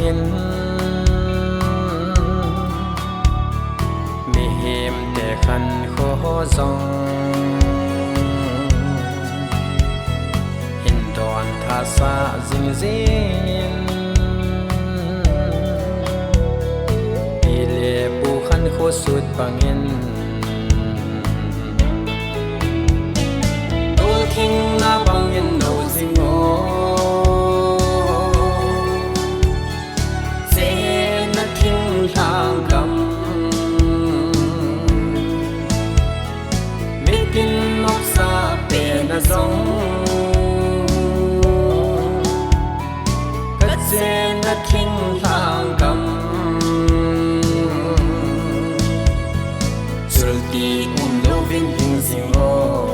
in mi hiểm để khăn khó dòng hình đòn tha xa dinh dinh đi lệ bu khăn khó suốt bằng in đôi kinh na bằng in đầu dinh ngô giống cất dê ngất kinh thang cầm rồi đi lâu vinh hình dinh ngô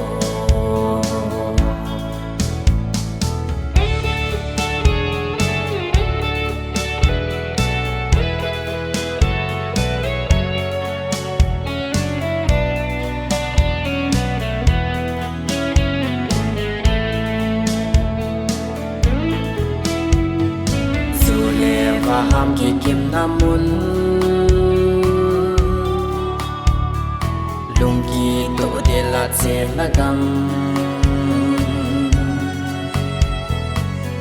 ham kỳ kiếm nam muốn lung kỳ tổ để là dễ là gam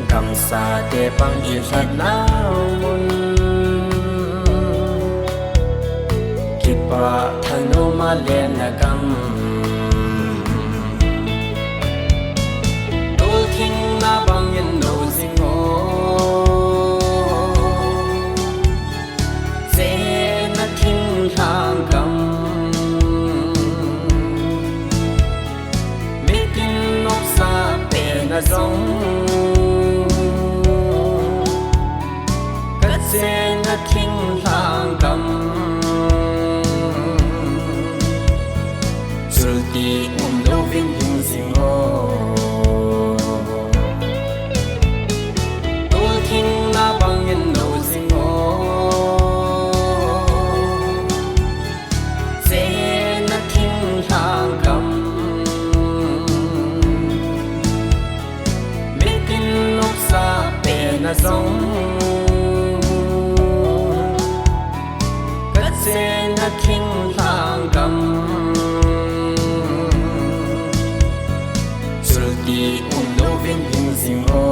gam xa để bằng yêu sát nào muốn kỳ bà thân ô mà lên là gam đôi kinh na bằng yên đầu dinh ngô thang cầm biết tin nóc xa bể là giống cất dê ngất kinh thang cầm rồi đi lâu vinh hình dinh ngô đôi kinh na bằng yên đầu dinh ngô giống cất dê ngất kinh thang cầm rồi đi lâu vinh hình dinh ngô